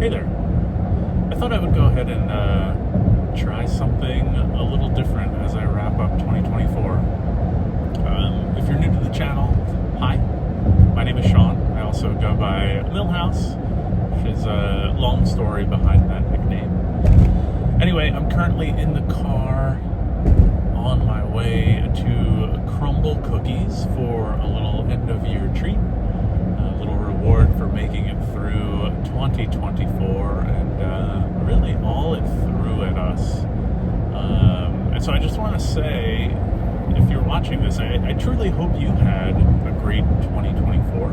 Hey there. I thought I would go ahead and try something a little different as I wrap up 2024. If you're new to the channel, hi. My name is Sean. I also go by Millhouse, which is a long story behind that nickname. Anyway, I'm currently in the car on my way to Crumble Cookies for a little end-of-year treat. A little reward for making it through 2024 and really all it threw at us. And so I just want to say, if you're watching this, I truly hope you had a great 2024.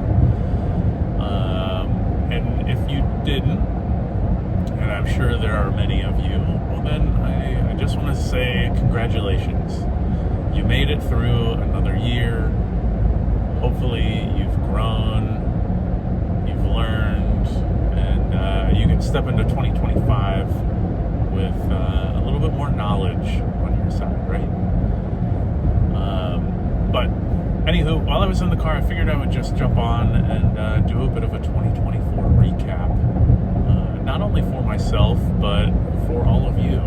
And if you didn't, and I'm sure there are many of you, well then I just want to say congratulations. You made it through another year. Hopefully you've grown, you've learned, and you can step into 2025 with a little bit more knowledge on your side, right? But anywho, while I was in the car, I figured I would just jump on and do a bit of a 2024 recap, not only for myself, but for all of you.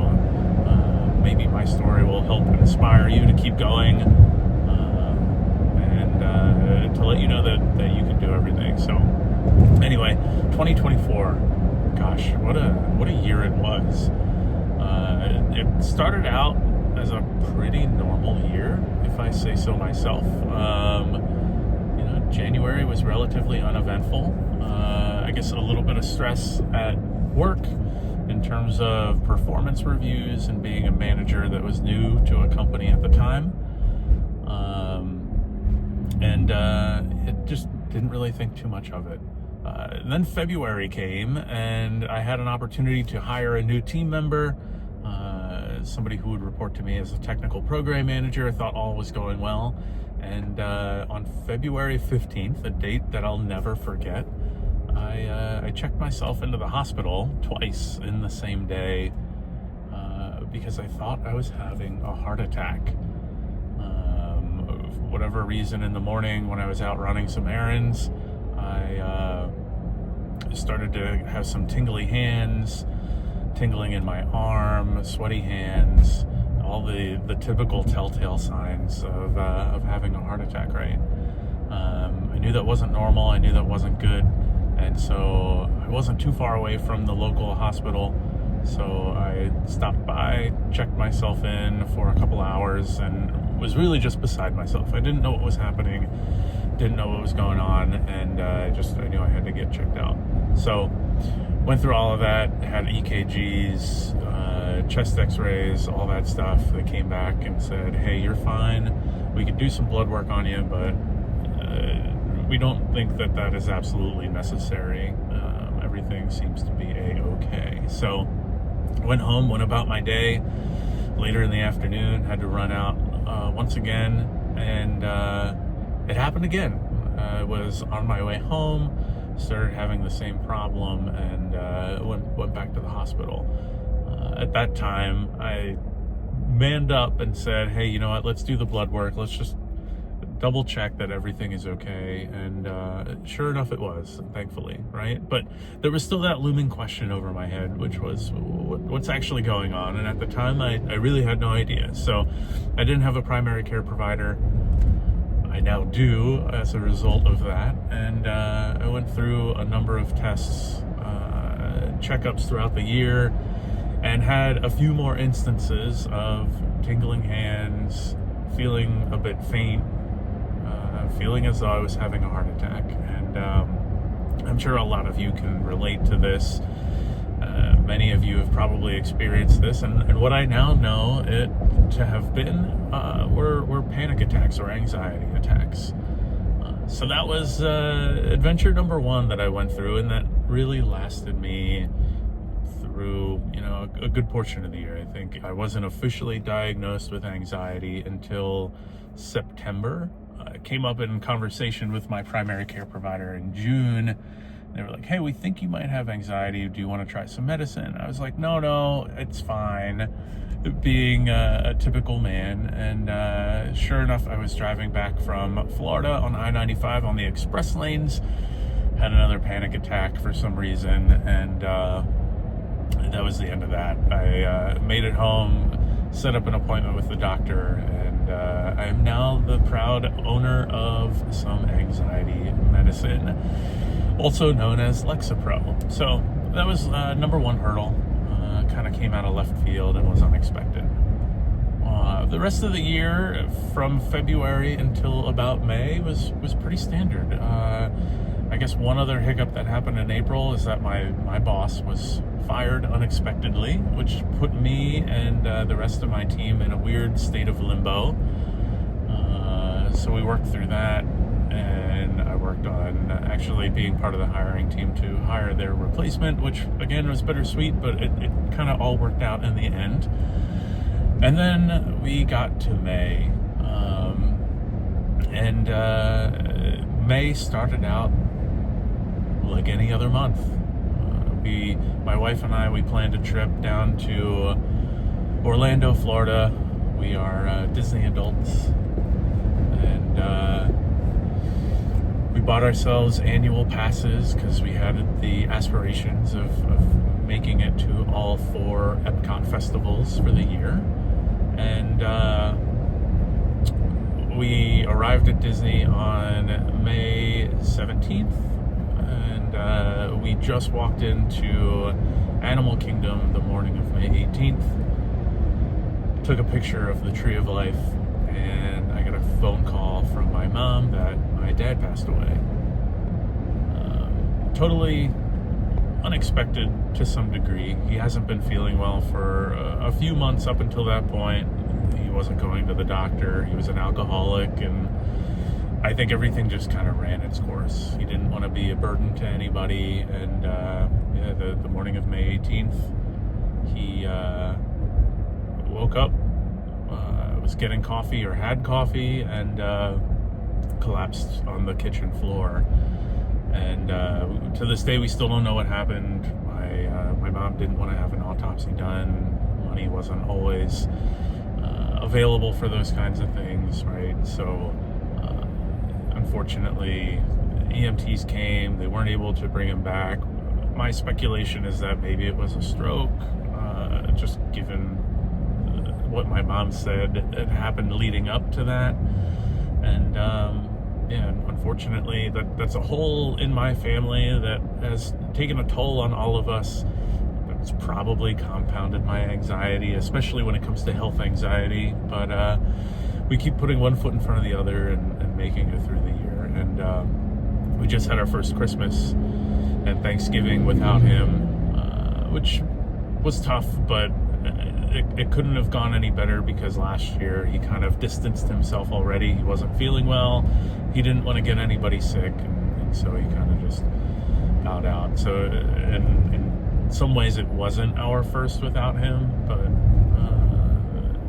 Maybe my story will help inspire you to keep going, and to let you know that you can do everything. So anyway, 2024, gosh, what a year it was. It started out as a pretty normal year, if I say so myself. January was relatively uneventful. I guess a little bit of stress at work in terms of performance reviews and being a manager that was new to a company at the time. And it just didn't really think too much of it. And then February came, and I had an opportunity to hire a new team member, somebody who would report to me as a technical program manager. I thought all was going well. And on February 15th, a date that I'll never forget, I checked myself into the hospital twice in the same day because I thought I was having a heart attack. For whatever reason, in the morning when I was out running some errands, I started to have some tingly hands, tingling in my arm, sweaty hands, all the typical telltale signs of having a heart attack, right? I knew that wasn't normal. I knew that wasn't good. And so I wasn't too far away from the local hospital. So I stopped by, checked myself in for a couple hours, and was really just beside myself. I didn't know what was happening, didn't know what was going on, and I knew I had to get checked out. So went through all of that, had EKGs, chest x-rays, all that stuff. They came back and said, hey, you're fine. We could do some blood work on you, but we don't think that is absolutely necessary. Everything seems to be a-okay. So went home, went about my day. Later in the afternoon, had to run out once again, and it happened again. I was on my way home, started having the same problem, and went back to the hospital. At that time, I manned up and said, hey, you know what, let's do the blood work. Let's just double check that everything is okay. And sure enough, it was, thankfully, right? But there was still that looming question over my head, which was, what's actually going on? And at the time, I really had no idea. So I didn't have a primary care provider. I now do as a result of that. And I went through a number of tests, checkups throughout the year, and had a few more instances of tingling hands, feeling a bit faint, feeling as though I was having a heart attack. And I'm sure a lot of you can relate to this. Many of you have probably experienced this, and what I now know it to have been were panic attacks or anxiety attacks. So that was adventure number one that I went through, and that really lasted me through a good portion of the year. I think I wasn't officially diagnosed with anxiety until September. I came up in conversation with my primary care provider in June. They were like, hey, we think you might have anxiety. Do you want to try some medicine? I was like, no, it's fine. Being a typical man. And sure enough, I was driving back from Florida on I-95 on the express lanes, had another panic attack for some reason, and that was the end of that. I made it home, set up an appointment with the doctor, and I am now the proud owner of some anxiety medicine, also known as Lexapro. So that was number one hurdle. Kind of came out of left field and was unexpected. The rest of the year, from February until about May, was pretty standard. I guess one other hiccup that happened in April is that my boss was fired unexpectedly, which put me and the rest of my team in a weird state of limbo. So we worked through that, and I worked on actually being part of the hiring team to hire their replacement, which again was bittersweet, but it kind of all worked out in the end. And then we got to May, and May started out like any other month. My wife and I, we planned a trip down to Orlando, Florida. We are Disney adults, and we bought ourselves annual passes because we had the aspirations of making it to all 4 Epcot festivals for the year. And we arrived at Disney on May 17th, and we just walked into Animal Kingdom the morning of May 18th. Took a picture of the Tree of Life, and I got a phone call from my mom that my dad passed away. Totally unexpected to some degree. He hasn't been feeling well for a few months up until that point. He wasn't going to the doctor. He was an alcoholic, and I think everything just kind of ran its course. He didn't want to be a burden to anybody, and the morning of May 18th, he woke up, was getting coffee or had coffee, and collapsed on the kitchen floor. And to this day, we still don't know what happened. My mom didn't want to have an autopsy done. Money wasn't always available for those kinds of things, right? So unfortunately, EMTs came. They weren't able to bring him back. My speculation is that maybe it was a stroke, just given what my mom said had happened leading up to that. And unfortunately, that's a hole in my family that has taken a toll on all of us. It's probably compounded my anxiety, especially when it comes to health anxiety. But we keep putting one foot in front of the other and making it through the year. And we just had our first Christmas and Thanksgiving without him, which was tough, but it couldn't have gone any better, because last year he kind of distanced himself already. He wasn't feeling well. He didn't want to get anybody sick, and so he kind of just bowed out. So in some ways it wasn't our first without him, but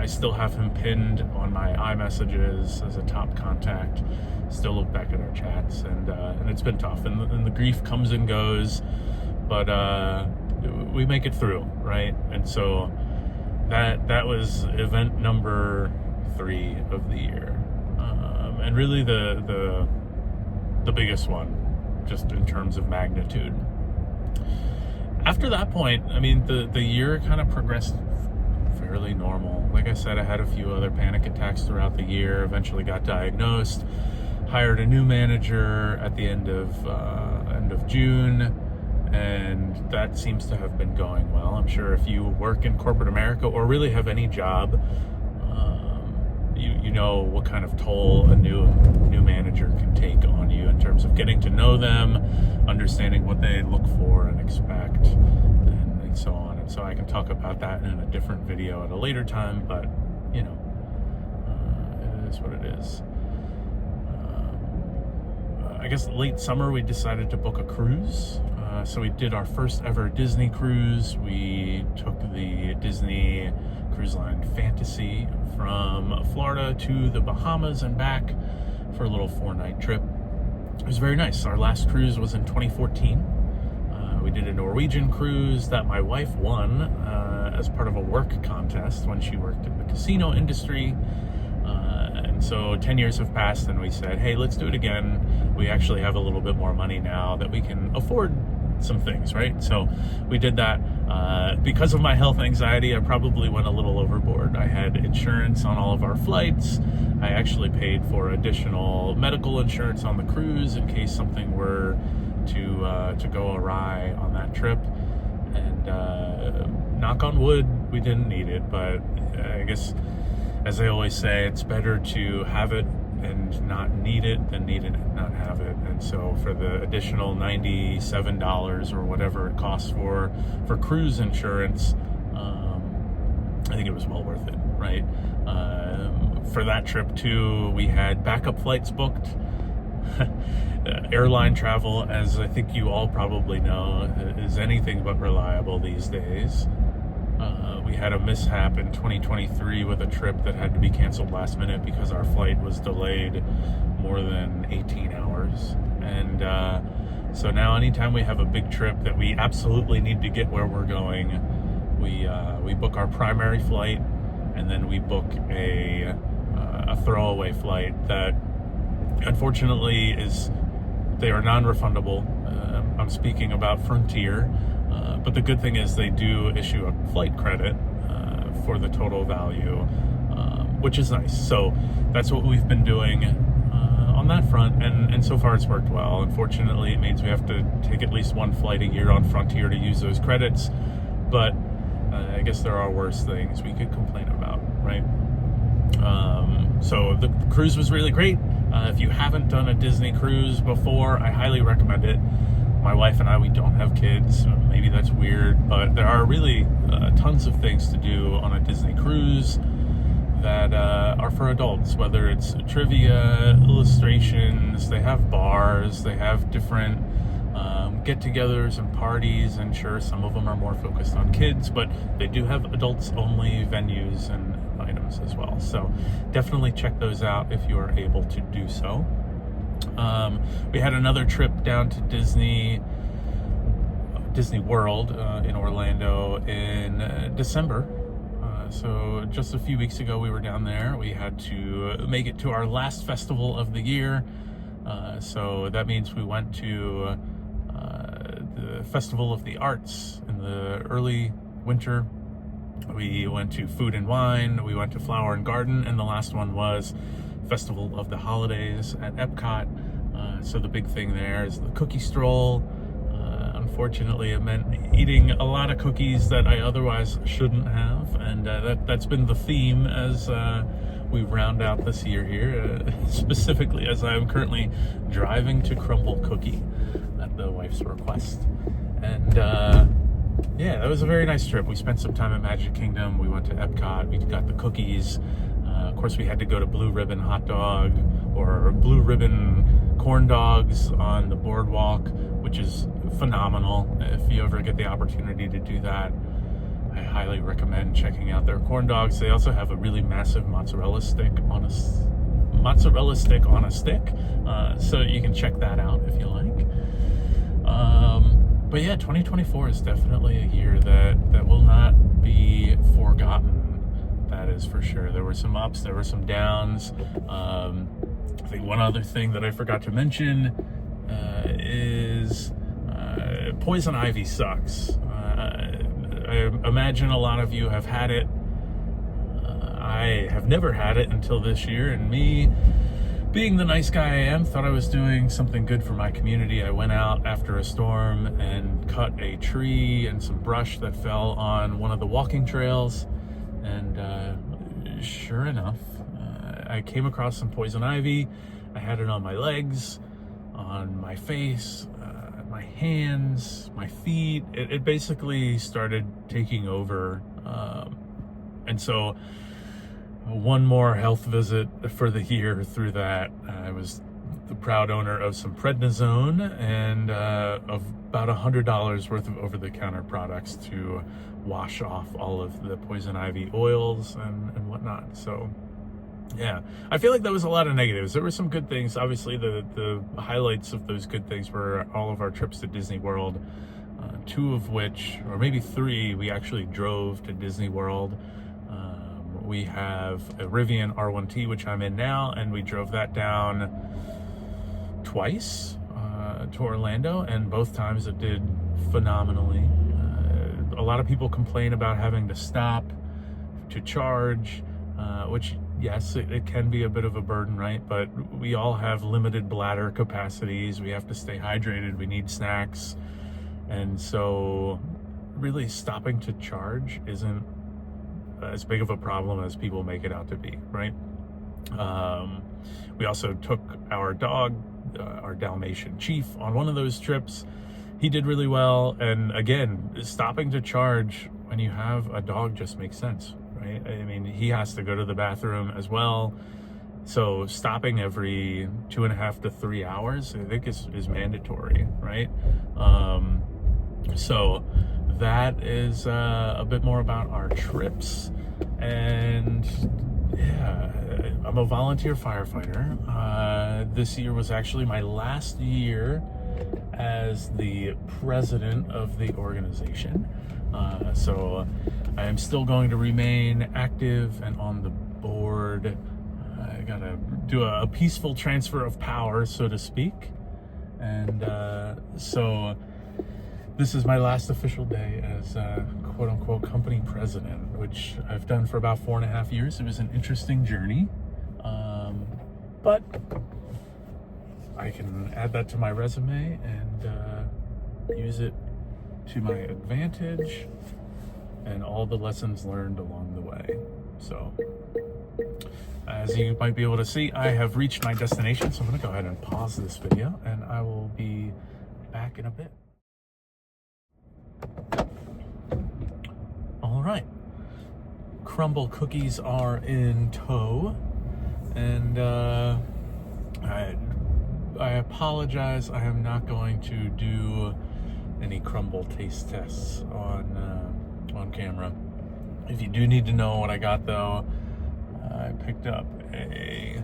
I still have him pinned on my iMessages as a top contact. Still look back at our chats, and it's been tough, and the grief comes and goes, but we make it through, right? And so that was event number 3 of the year, and really the biggest one, just in terms of magnitude. After that point, I mean, the year kind of progressed fairly normal. Like I said, I had a few other panic attacks throughout the year. Eventually got diagnosed, hired a new manager at the end of June. And that seems to have been going well. I'm sure if you work in corporate America or really have any job, you know what kind of toll a new manager can take on you in terms of getting to know them, understanding what they look for and expect, and so on. And so I can talk about that in a different video at a later time, but it is what it is. I guess late summer we decided to book a cruise. So we did our first ever Disney cruise. We took the Disney Cruise Line Fantasy from Florida to the Bahamas and back for a little 4-night trip. It was very nice. Our last cruise was in 2014. We did a Norwegian cruise that my wife won as part of a work contest when she worked in the casino industry. And so 10 years have passed, and we said, hey, let's do it again. we actually have a little bit more money now that we can afford some things, right? So we did that. Because of my health anxiety, I probably went a little overboard. I had insurance on all of our flights. I actually paid for additional medical insurance on the cruise in case something were to go awry on that trip. And knock on wood, we didn't need it, but I guess, as I always say, it's better to have it and not need it than need it and not have it. And so for the additional $97 or whatever it costs for cruise insurance, I think it was well worth it, right? For that trip too, we had backup flights booked. Airline travel, as I think you all probably know, is anything but reliable these days. We had a mishap in 2023 with a trip that had to be canceled last minute because our flight was delayed more than 18 hours. And so now anytime we have a big trip that we absolutely need to get where we're going, we book our primary flight, and then we book a throwaway flight that unfortunately they are non-refundable. I'm speaking about Frontier. But the good thing is they do issue a flight credit for the total value, which is nice. So that's what we've been doing on that front, and so far it's worked well. Unfortunately, it means we have to take at least one flight a year on Frontier to use those credits, but I guess there are worse things we could complain about, right? So the cruise was really great. If you haven't done a Disney cruise before, I highly recommend it. My wife and I, we don't have kids. Maybe that's weird, but there are really tons of things to do on a Disney cruise that are for adults, whether it's trivia, illustrations, they have bars, they have different get-togethers and parties, and sure, some of them are more focused on kids, but they do have adults-only venues and items as well. So definitely check those out if you are able to do so. We had another trip down to Disney World in Orlando in December. So just a few weeks ago we were down there. We had to make it to our last festival of the year. So that means we went to the Festival of the Arts in the early winter. We went to Food and Wine, we went to Flower and Garden, and the last one was Festival of the Holidays at Epcot. So the big thing there is the cookie stroll. Unfortunately, it meant eating a lot of cookies that I otherwise shouldn't have, and that's been the theme as we round out this year here, specifically as I'm currently driving to Crumble Cookie at the wife's request. And yeah, that was a very nice trip. We spent some time at Magic Kingdom, we went to Epcot, we got the cookies. Of course, we had to go to Blue Ribbon Hot Dog or Blue Ribbon Corn Dogs on the boardwalk, which is phenomenal. If you ever get the opportunity to do that, I highly recommend checking out their corn dogs. They also have a really massive mozzarella stick on a stick, so you can check that out if you like. But yeah, 2024 is definitely a year that will not be forgotten. That is for sure. There were some ups, there were some downs. I think one other thing that I forgot to mention is poison ivy sucks. I imagine a lot of you have had it. I have never had it until this year, and me, being the nice guy I am, thought I was doing something good for my community. I went out after a storm and cut a tree and some brush that fell on one of the walking trails, and sure enough, I came across some poison ivy. I had it on my legs, on my face, my hands, my feet. It basically started taking over, and so one more health visit for the year through that. I was the proud owner of some prednisone and of about $100 worth of over-the-counter products to wash off all of the poison ivy oils and whatnot. So yeah, I feel like that was a lot of negatives. There were some good things. Obviously, the highlights of those good things were all of our trips to Disney World, two of which, or maybe three, we actually drove to Disney World. We have a Rivian R1T, which I'm in now, and we drove that down twice to Orlando, and both times it did phenomenally. A lot of people complain about having to stop to charge, which, yes, it can be a bit of a burden, right? But we all have limited bladder capacities. We have to stay hydrated. We need snacks. And so really stopping to charge isn't as big of a problem as people make it out to be, right? We also took our dog, our Dalmatian Chief, on one of those trips. He did really well. And again, stopping to charge when you have a dog just makes sense, right? I mean, he has to go to the bathroom as well. So stopping every 2.5 to 3 hours, I think is mandatory, right? So that is a bit more about our trips. And yeah, I'm a volunteer firefighter. This year was actually my last year as the president of the organization. So I am still going to remain active and on the board. I gotta do a peaceful transfer of power, so to speak. And so this is my last official day as quote unquote company president, which I've done for about 4.5 years. It was an interesting journey, but I can add that to my resume and use it to my advantage and all the lessons learned along the way. So as you might be able to see, I have reached my destination. So I'm going to go ahead and pause this video and I will be back in a bit. All right. Crumble cookies are in tow. And I apologize. I am not going to do any crumble taste tests on camera. If you do need to know what I got, though, I picked up a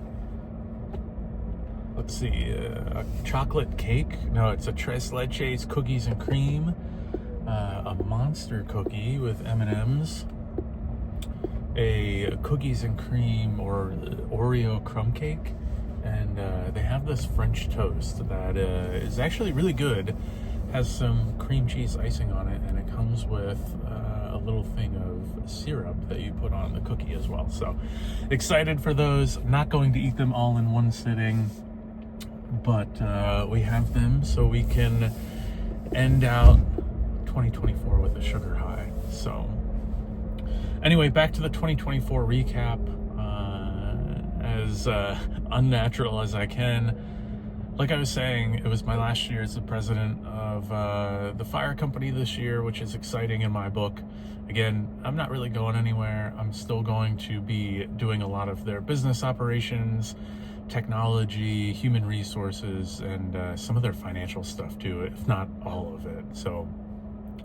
chocolate cake. No, it's a Tres Leches cookies and cream, a monster cookie with M&Ms, a cookies and cream or Oreo crumb cake, and they have this French toast that is actually really good. Has some cream cheese icing on it, and it comes with a little thing of syrup that you put on the cookie as well. So excited for those. I'm not going to eat them all in one sitting, but we have them so we can end out 2024 with a sugar high. So anyway, back to the 2024 recap. As unnatural as I can. Like I was saying, it was my last year as the president of the fire company this year, which is exciting in my book. Again, I'm not really going anywhere. I'm still going to be doing a lot of their business operations, technology, human resources, and some of their financial stuff too, if not all of it. So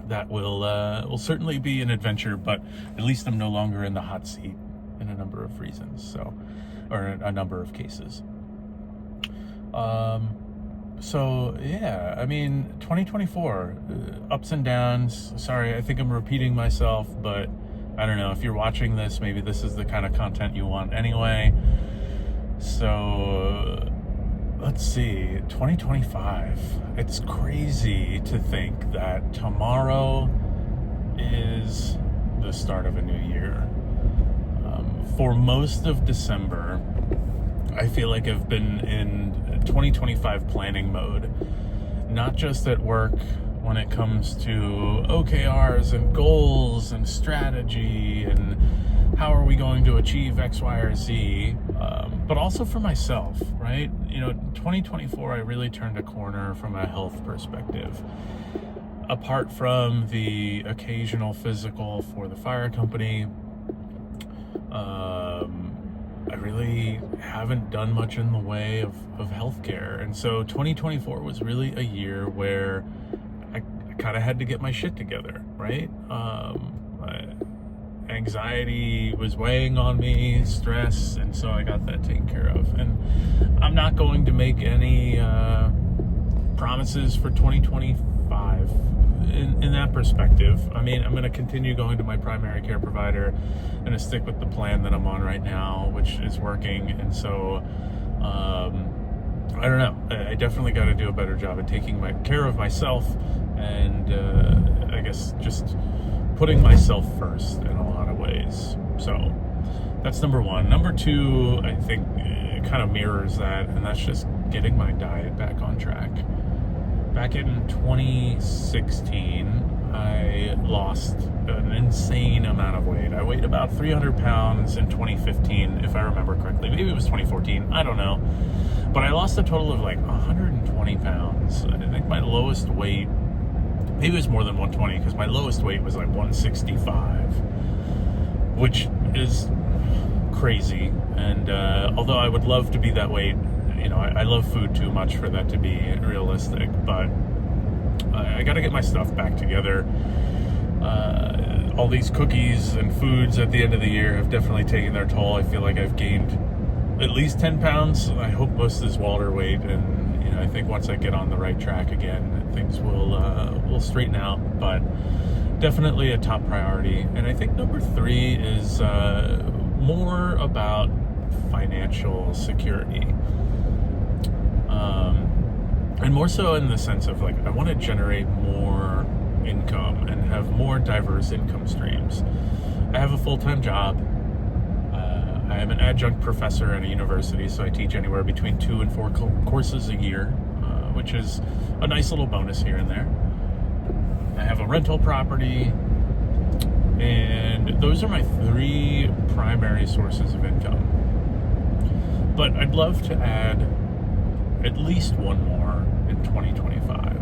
that will certainly be an adventure, but at least I'm no longer in the hot seat in a number of reasons. So, or a number of cases. So yeah, I mean, 2024, ups and downs. Sorry, I think I'm repeating myself, but I don't know. If you're watching this, maybe this is the kind of content you want anyway. So let's see, 2025. It's crazy to think that tomorrow is the start of a new year. For most of December, I feel like I've been in 2025 planning mode, not just at work when it comes to OKRs and goals and strategy and how are we going to achieve X, Y, or Z, but also for myself, right? You know, 2024, I really turned a corner from a health perspective. Apart from the occasional physical for the fire company, I really haven't done much in the way of healthcare. And so 2024 was really a year where I kind of had to get my shit together, right? Anxiety was weighing on me, stress, and so I got that taken care of. And I'm not going to make any promises for 2025 in that perspective. I mean, I'm going to continue going to my primary care provider. I'm going to stick with the plan that I'm on right now, which is working. And so I don't know. I definitely got to do a better job at taking care of myself, and I guess just putting myself first in a lot of ways. So that's number one. Number two, I think it kind of mirrors that, and that's just getting my diet back on track. Back in 2016, I lost an insane amount of weight. I weighed about 300 pounds in 2015, if I remember correctly. Maybe it was 2014, I don't know. But I lost a total of like 120 pounds. I think my lowest weight, maybe it was more than 120, because my lowest weight was like 165, which is crazy. And although I would love to be that weight, you know, I love food too much for that to be realistic, but I got to get my stuff back together. All these cookies and foods at the end of the year have definitely taken their toll. I feel like I've gained at least 10 pounds. I hope most is water weight, and you know, I think once I get on the right track again, things will straighten out. But definitely a top priority. And I think number three is more about financial security. And more so in the sense of like, I want to generate more income and have more diverse income streams. I have a full-time job. I am an adjunct professor at a university, so I teach anywhere between 2 and 4 courses a year, which is a nice little bonus here and there. I have a rental property, and those are my 3 primary sources of income. But I'd love to add at least one more in 2025.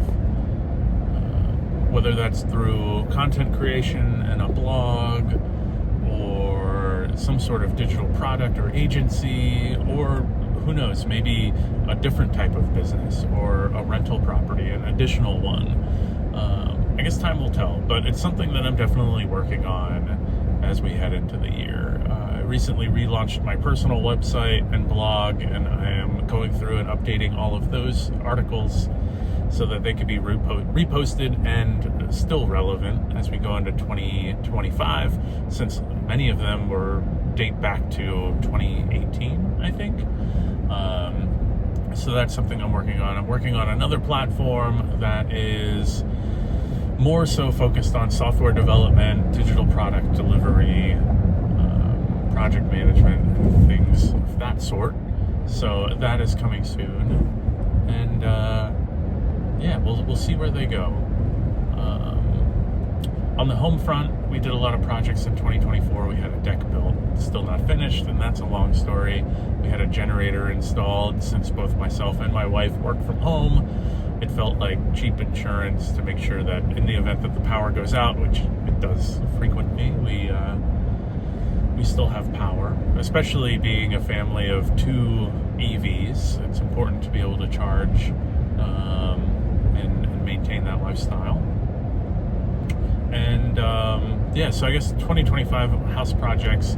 Whether that's through content creation and a blog, or some sort of digital product or agency, or who knows, maybe a different type of business or a rental property, an additional one. I guess time will tell, but it's something that I'm definitely working on as we head into the year. I recently relaunched my personal website and blog, and I am going through and updating all of those articles so that they can be reposted and still relevant as we go into 2025, since many of them date back to 2018, I think. So that's something I'm working on. I'm working on another platform that is more so focused on software development, digital product delivery, project management, and things of that sort. So that is coming soon. And yeah, we'll see where they go. On the home front, we did a lot of projects in 2024. We had a deck built, still not finished, and that's a long story. We had a generator installed. Since both myself and my wife work from home, it felt like cheap insurance to make sure that in the event that the power goes out, which it does frequently, we still have power. Especially being a family of 2 EVs, it's important to be able to charge and maintain that lifestyle. And yeah, so I guess 2025 house projects,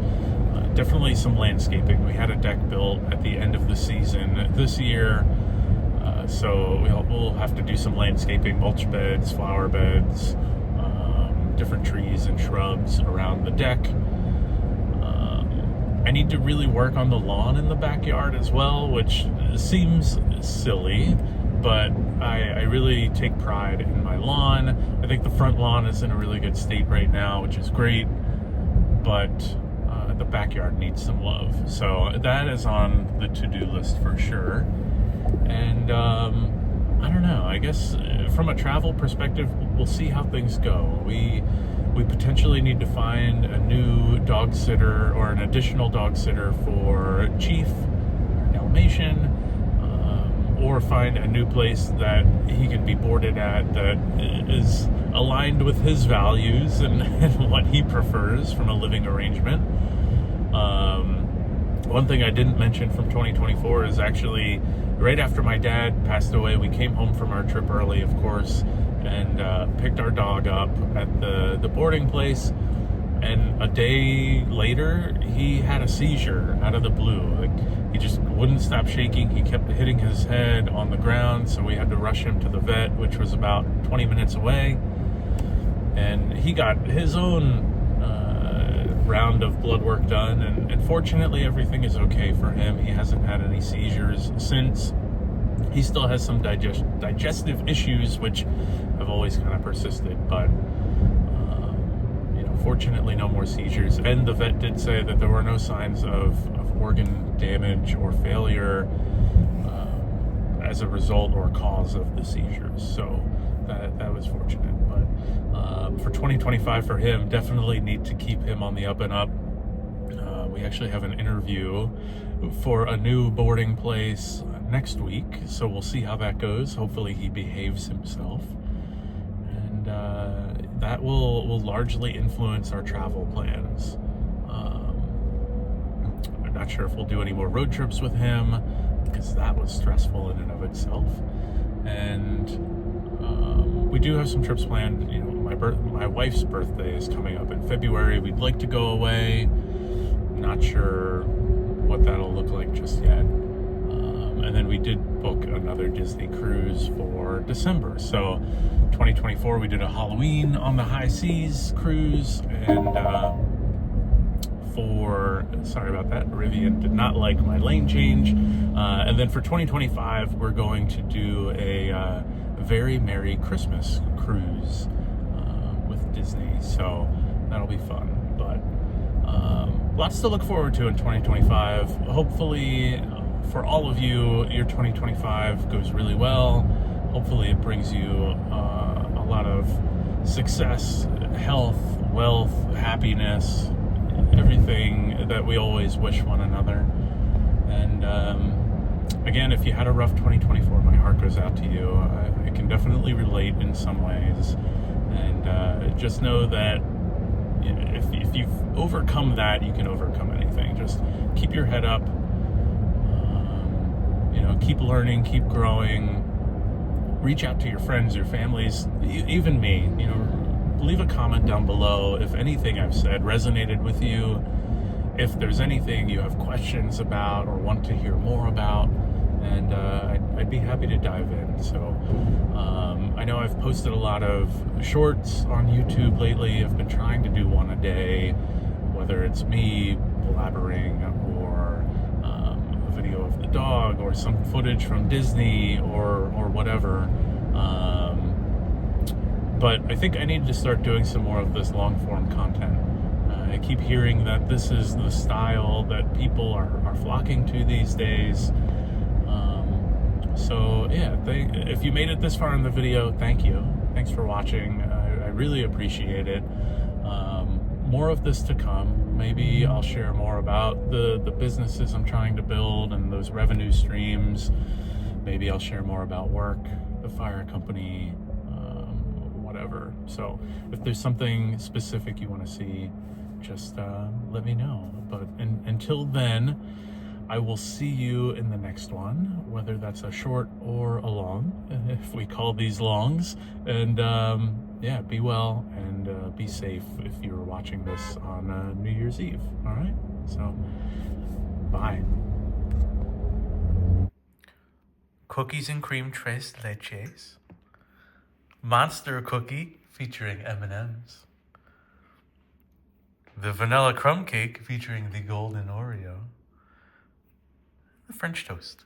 definitely some landscaping. We had a deck built at the end of the season this year, so we'll have to do some landscaping, mulch beds, flower beds, different trees and shrubs around the deck. I need to really work on the lawn in the backyard as well, which seems silly, but I really take pride in my lawn. I think the front lawn is in a really good state right now, which is great, but the backyard needs some love. So that is on the to-do list for sure. And I don't know, I guess from a travel perspective, we'll see how things go. We potentially need to find a new dog sitter or an additional dog sitter for Chief, Dalmatian, or find a new place that he can be boarded at that is aligned with his values and what he prefers from a living arrangement. One thing I didn't mention from 2024 is actually right after my dad passed away, we came home from our trip early, of course, and picked our dog up at the boarding place. And a day later, he had a seizure out of the blue. Like, he just wouldn't stop shaking. He kept hitting his head on the ground, so we had to rush him to the vet, which was about 20 minutes away. And he got his own round of blood work done, and fortunately everything is okay for him. He hasn't had any seizures since. He still has some digestive issues, which have always kind of persisted, but fortunately no more seizures. And the vet did say that there were no signs of organ damage or failure as a result or cause of the seizures. So that was fortunate. But for 2025 for him, definitely need to keep him on the up and up. We actually have an interview for a new boarding place next week, so we'll see how that goes. Hopefully he behaves himself, and that will largely influence our travel plans. I'm not sure if we'll do any more road trips with him, because that was stressful in and of itself. And we do have some trips planned. My wife's birthday is coming up in February. We'd like to go away. Not sure what that'll look like just yet. And then we did book another Disney cruise for December. So 2024, we did a Halloween on the high seas cruise, and sorry about that, Rivian did not like my lane change. And then for 2025, we're going to do a very Merry Christmas cruise with Disney. So that'll be fun. But lots to look forward to in 2025. Hopefully, for all of you, your 2025 goes really well. Hopefully it brings you a lot of success, health, wealth, happiness, everything that we always wish one another. And again, if you had a rough 2024, my heart goes out to you. I can definitely relate in some ways. And just know that if you've overcome that, you can overcome anything. Just keep your head up. Keep learning, keep growing. Reach out to your friends, your families, even me. Leave a comment down below if anything I've said resonated with you. If there's anything you have questions about or want to hear more about, and I'd be happy to dive in. So I know I've posted a lot of shorts on YouTube lately. I've been trying to do one a day, whether it's me blabbering or a video of the dog or some footage from Disney or whatever. But I think I need to start doing some more of this long form content. I keep hearing that this is the style that people are flocking to these days. So yeah, if you made it this far in the video, thank you. Thanks for watching. I really appreciate it. More of this to come. Maybe I'll share more about the businesses I'm trying to build and those revenue streams. Maybe I'll share more about work, the fire company, whatever. So if there's something specific you want to see, just let me know. But until then, I will see you in the next one, whether that's a short or a long, if we call these longs. And yeah, be well and be safe if you're watching this on New Year's Eve. All right? So, bye. Cookies and cream tres leches. Monster cookie featuring M&Ms. The vanilla crumb cake featuring the golden Oreo. The French toast.